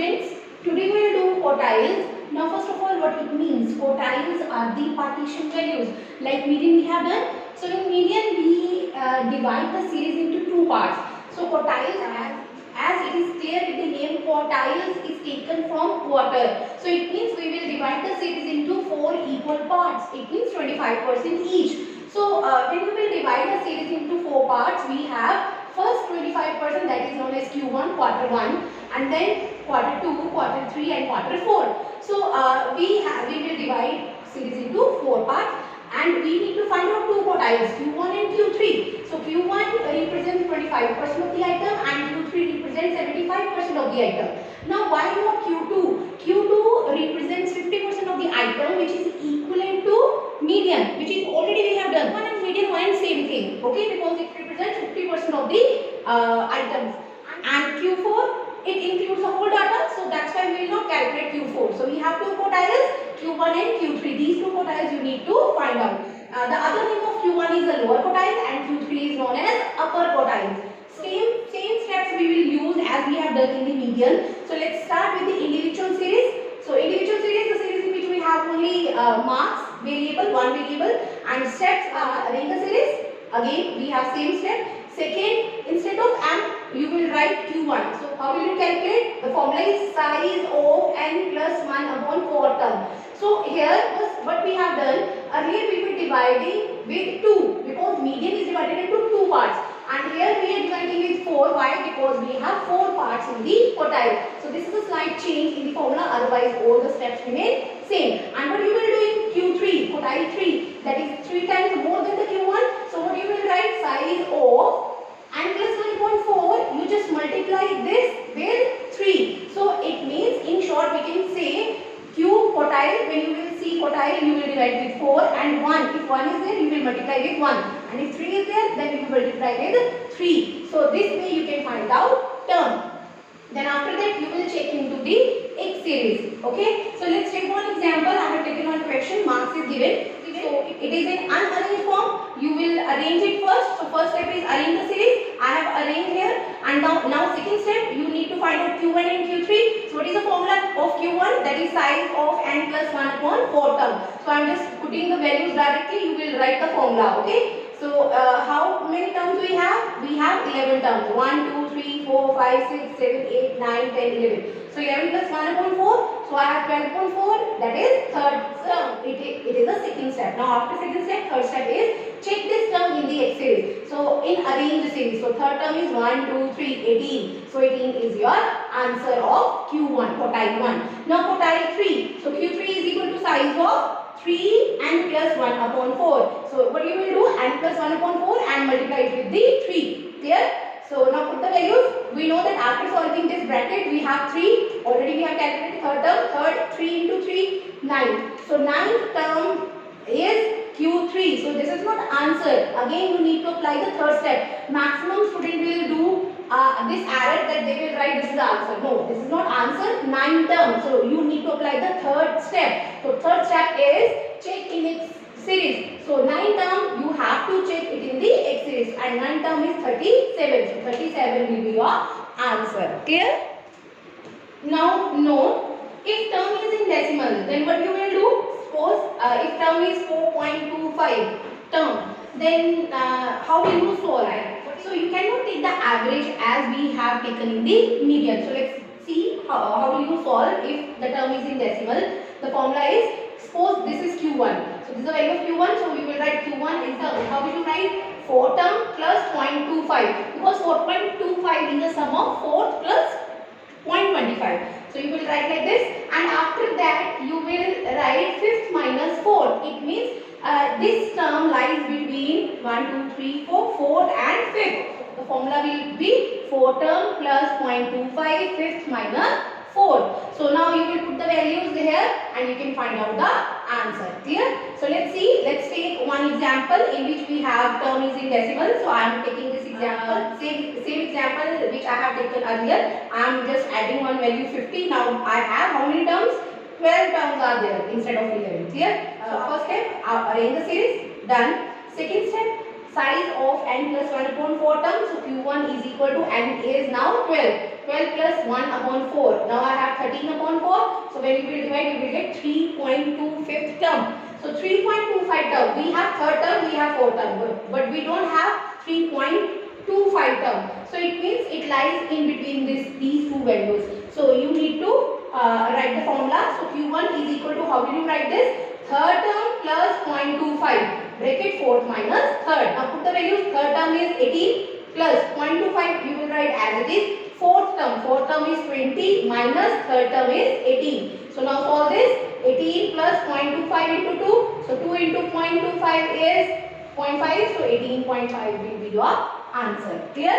students, today we will do quartiles. Now first of all, what it means? Quartiles are the partition values. Like median we have done. So in median we divide the series into two parts. So quartiles, as it is clear in the name, quartiles is taken from quarter. So it means we will divide the series into four equal parts. It means 25% each. So when we will divide the series into four parts, we have first 25%, that is known as Q1, quarter 1, and then quarter 2, quarter 3 and quarter 4. So we will divide series into four parts, and we need to find out two quartiles, Q1 and Q3. So Q1 represents 25% of the item and Q3 represents 75% of the item. Now why not Q2? Q2 represents 50% of the item, which is equivalent to median, which is already we have done. One and median, one and same thing, okay, because it represents 50% of the items. And Q4, it includes the whole data, so that's why we will not calculate Q4. So we have two quartiles, Q1 and Q3. These two quartiles you need to find out. The other name of Q1 is the lower quartile and Q3 is known as upper quartile. Same steps we will use as we have done in the median. So let's start with the individual series. So individual series, the series in which we have only marks, variable, one variable, and steps are arrange the series. Again, we have same step. Second, instead of m, you will write Q1. So how will you calculate? The formula is size of n plus 1 upon 4 term. So here what we have done, earlier we were dividing with 2 because median is divided into two parts. And here we are dividing with 4. Why? Because we have 4 parts in the quartile. So this is a slight change in the formula, otherwise all the steps remain same. And what you will do in Q3, quartile 3, that is 3 times more than the Q1. So what you will write, size of n plus 1.4, you just multiply this with 3. So it means, in short, we can say Q quartile, when you will see quartile, you will divide with 4 and 1. If 1 is there, you will multiply with 1. And if 3 is there, then you will multiply with 3. So this way you can find out term. Then after that, you will check into the X series. Okay. So let's take one example. I have taken one question. Marks is given. So it is in unarranged form. You will arrange it first. So first step is arrange the series. I have arranged here. And now second step, you need to find out Q1 and Q3. So what is the formula of Q1? That is size of n plus 1 upon 4 term. So I am just putting the values directly. You will write the formula. Okay. So how many terms we have? We have 11 terms. 1, 2, 3, 4, 5, 6, 7, 8, 9, 10, 11. So 11 plus 1 upon 4. So I have 12.4. That is third term. It is the second step. Now after second step, third step is check this term in the X series. So in arrange the series. So third term is 1, 2, 3, 18. So 18 is your answer of Q1, quartile 1. Now quartile 3. So Q3 is equal to size of 3 n plus 1 upon 4. So what you will do, n plus 1 upon 4 and multiply it with the 3. Clear? So now put the values. We know that after solving this bracket, we have 3. Already we have calculated third term. Third, 3 into 3, 9. So ninth term is Q3. So this is not answer. Again, you need to apply the third step. Maximum student will do this error that they will write this is the answer. No, this is not answer. 9 term. So you need to apply the third step. So third step is check in X series. So 9 term you have to check it in the X series, and 9 term is 37. So 37 will be your answer. Clear? Now note, if term is in decimal, then what you will do? Suppose if term is 4.25 term, then how will you solve it? So you cannot take the average as we have taken in the median. So let's see how do you solve if the term is in decimal. The formula is, suppose this is Q1. So this is the value of Q1. So we will write Q1 is the, how will you write? 4 term plus 0.25. Because 4.25 is the sum of 4th plus 0.25. So you will write like this. And after that you will write 5th minus 4. It means this term lies between 1, 2, 3, 4, 4th and 5th. The formula will be 4 term plus 0.25, 5th minus 4. So now you will put the values here and you can find out the answer. Clear? So let's see. Let's take one example in which we have term is in decimal. So I am taking this example. Same example which I have taken earlier. I am just adding one value 50. Now I have how many terms? 12 terms are there instead of 11. Clear? So first step, arrange the series. Done. Second step, size of n plus 1 upon 4 terms. So q1 is equal to n is now 12. 12 plus 1 upon 4. Now I have 13 upon 4. So when you will divide, you will get 3.25 term. So 3.25 term. We have third term, we have fourth term, but we don't have 3.25 term. So it means it lies in between these two values. So you need to write the formula. So q1 is equal to, how will you write this? Third term plus 0.25. Bracket fourth minus third. Now put the values. Third term is 18 plus 0.25. You will write as it is. Fourth term is 20 minus third term is 18. So now solve this. 18 plus 0.25 into 2. So 2 into 0.25 is 0.5. So 18.5 will be your answer. Clear?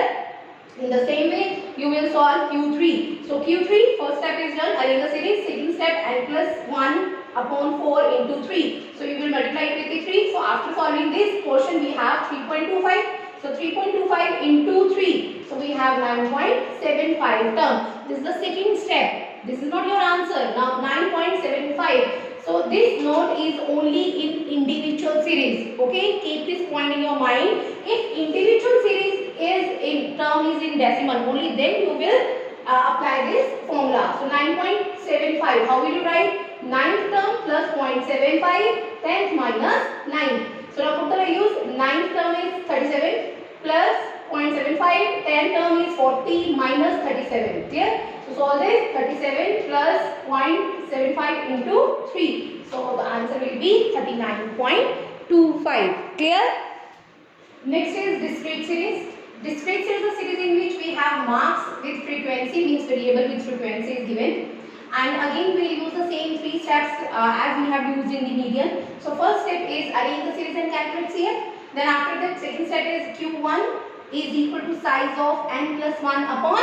In the same way, you will solve Q3. So Q3, first step is done. Arrange the series. Second step, n plus 1 upon 4 into 3. So you will multiply it with the 3. So after solving this portion, we have 3.25. So 3.25 into 3. So we have 9.75 term. This is the second step. This is not your answer. Now 9.75. So this note is only in individual series. Okay, keep this point in your mind. If individual series is in decimal, only then you will apply this formula. So 9.75. How will you write? 9th term plus 0.75, 10th minus 9. So now put the values. 9th term is 37 plus 0.75, 10th term is 40 minus 37. Clear? So solve this. 37 plus 0.75 into 3. So the answer will be 39.25. Clear? Next is discrete series. Discrete series is a series in which we have marks with frequency, means variable with frequency is given. And again we will use the same three steps as we have used in the median. So first step is arrange the series and calculate CF. Then after that, second step is Q1 is equal to size of n plus 1 upon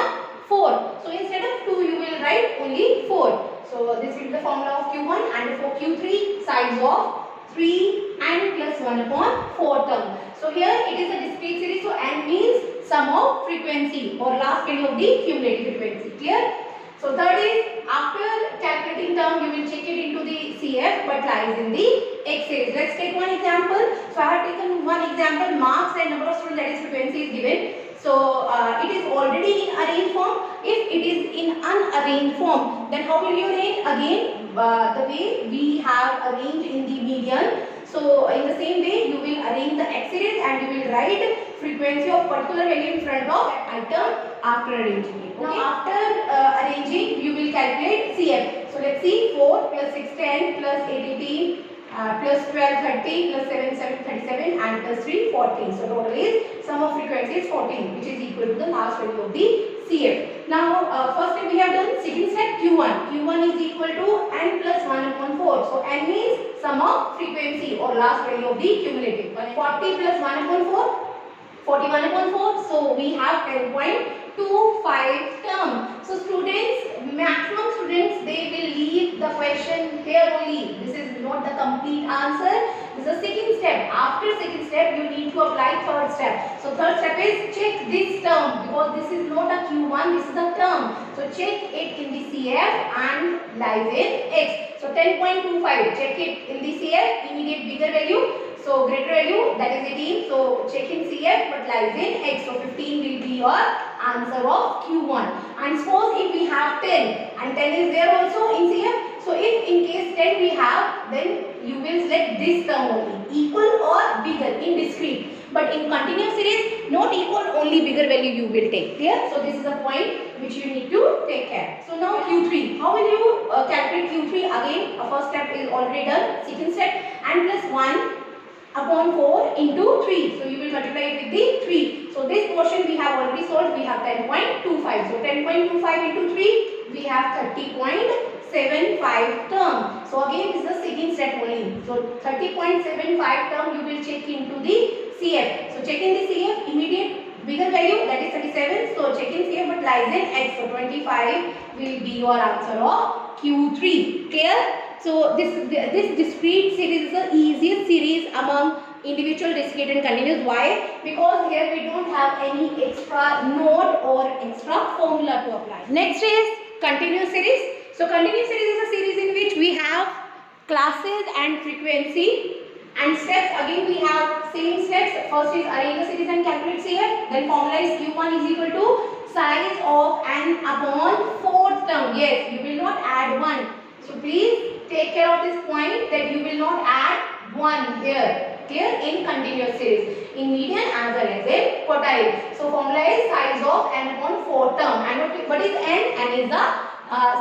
4. So instead of 2 you will write only 4. So this will be the formula of Q1, and for Q3 size of 3 n plus 1 upon 4 term. So here it is a discrete series. So n means sum of frequency or last value of the cumulative frequency. Clear? So third is, after calculating term, you will check it into the CF but lies in the X series. Let's take one example. So I have taken one example, marks and number of students, that is frequency is given. So it is already in arranged form. If it is in unarranged form, then how will you arrange? Again, the way we have arranged in the median. So in the same way, you will arrange the X series and you will write frequency of particular value in front of that item after arranging it. Okay? Now after arranging, you will calculate CF. So let's see, 4 plus 6 10 plus 8 18 plus 12 30 plus 7 7 37 and plus 3 14. So total is sum of frequency is 14, which is equal to the last value of the CF. Now first step we have done. Second step, Q1. Q1 is equal to n plus 1 upon 4. So n means sum of frequency or last value of the cumulative. 40 plus 1 upon 4. 41 upon 4. So we have 10.25 term. So students, maximum students, they will leave the question here only. This is not the complete answer. This is the second step. After second step, you need to apply third step. So third step is check this term, because this is not a Q1, this is a term. So check it in the CF and lies in X. So 10.25, check it in the CF, immediate bigger value. So greater value, that is 18. So check in CF but lies in X. So 15 will be your answer of Q1. And suppose if we have 10 and 10 is there also in CF. So if in case 10 we have, then you will select this term only, equal or bigger in discrete. But in continuous series, not equal, only bigger value you will take. Clear? So this is a point which you need to take care. So now Q3. How will you calculate Q3? Again, first step is already done. Second step, n plus 1 upon 4 into 3. So you will multiply it with the 3. So this portion we have already solved. We have 10.25. So 10.25 into 3, we have 30.75 term. So again this is the second step only. So 30.75 term you will check into the CF. So check in the CF, immediate bigger value, that is 37. So check in CF but lies in X. So 25 will be your answer of Q3. Clear? So this discrete series is the easiest series among individual, discrete and continuous. Why? Because here we don't have any extra node or extra formula to apply. Next is continuous series. So continuous series is a series in which we have classes and frequency and steps. Again we have same steps. First is arrange the series and calculate CF. Then formula is Q1 is equal to size of n upon fourth term. Yes, you will not add 1. So please take care of this point that you will not add 1 here. Clear? In continuous series, in median as well as in quartile. So formula is size of n upon fourth term. And what is n? N is the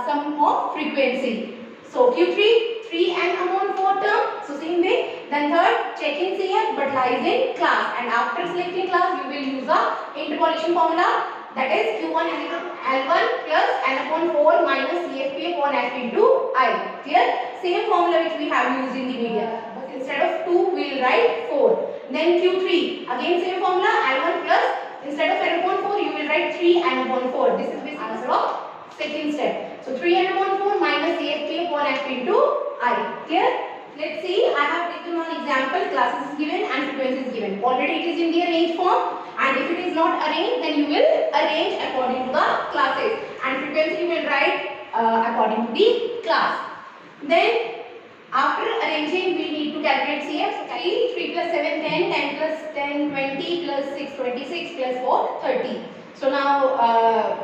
sum of frequency. So Q3, 3n upon 4 term. So same way. Then third, checking CF but lies in class. And after selecting class, you will use a interpolation formula. That is Q1 is equal to L1 plus n upon 4 minus CFP upon F into I. Clear? Same formula which we have used in the median. But instead of 2, we will write 4. Then Q3, again same formula, L1 plus, instead of n upon 4, you will write 3n upon 4. This is the answer of second step. So 3n upon 4 minus CFP upon F into I. Clear? Let's see, I have taken one example, classes is given and frequency is given. Already it is in the arranged form, and if it is not arranged, then you will arrange according to the classes, and frequency you will write according to the class. Then after arranging, we need to calculate CF. So 3 plus 7, 10, 10 plus 10, 20 plus 6, 26 plus 4, 30. So now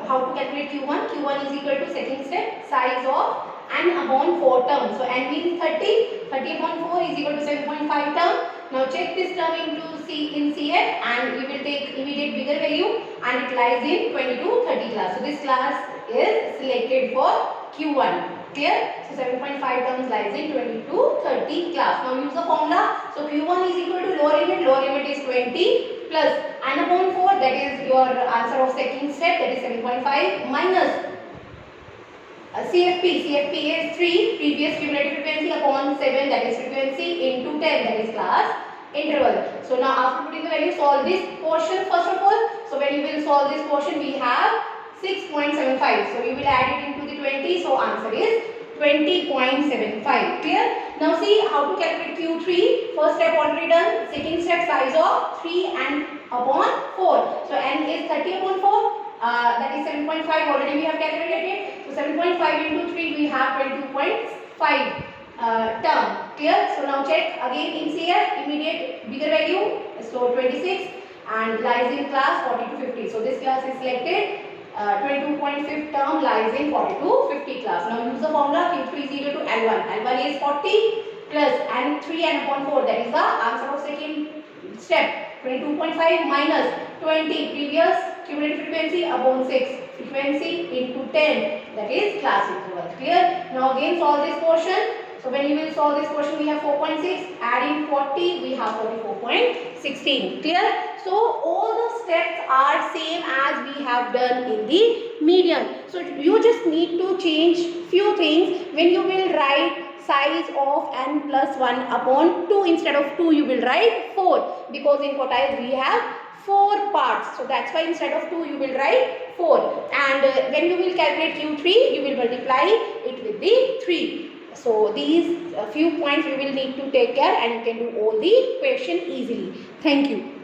how to calculate Q1? Q1 is equal to second step, size of n upon 4 terms. So n means 30. 30 upon 4 is equal to 7.5 term. Now check this term into in CF and we will take immediate bigger value, and it lies in 20 to 30 class. So this class is selected for Q1. Clear? So 7.5 terms lies in 20 to 30 class. Now use the formula. So Q1 is equal to lower limit is 20 plus n upon 4, that is your answer of second step, that is 7.5 minus CFP. CFP is 3, previous cumulative frequency upon 7, that is frequency, into 10, that is class interval. So now after putting the value, solve this portion first of all. So when you will solve this portion, we have 6.75. So we will add it into the 20. So answer is 20.75. Clear? Now see how to calculate Q3. First step already done. Second step, size of 3 and upon 4. So n is 30 upon 4. That is 7.5. Already we have calculated. So 7.5 into 3, we have 22.5 term. Clear? So now check again in CF, immediate bigger value. So 26 and lies in class 40 to 50. So this class is selected. 22.5 term lies in 40 to 50 class. Now use the formula. Q3 is equal to L1. L1 is 40 plus and 3 n upon 4. That is the answer of second step. 22.5 minus 20 previous cumulative frequency upon 6 frequency into 10, that is class interval. Clear? Now again solve this portion. So when you will solve this portion, we have 4.6, adding 40, we have 44.16. Clear? So all the steps are same as we have done in the median. So you just need to change few things. When you will write size of n plus 1 upon 2, instead of 2 you will write 4, because in quartiles we have 4 parts. So that's why instead of 2 you will write 4. And when you will calculate Q3, you will multiply it with the 3. So these few points you will need to take care, and you can do all the question easily. Thank you.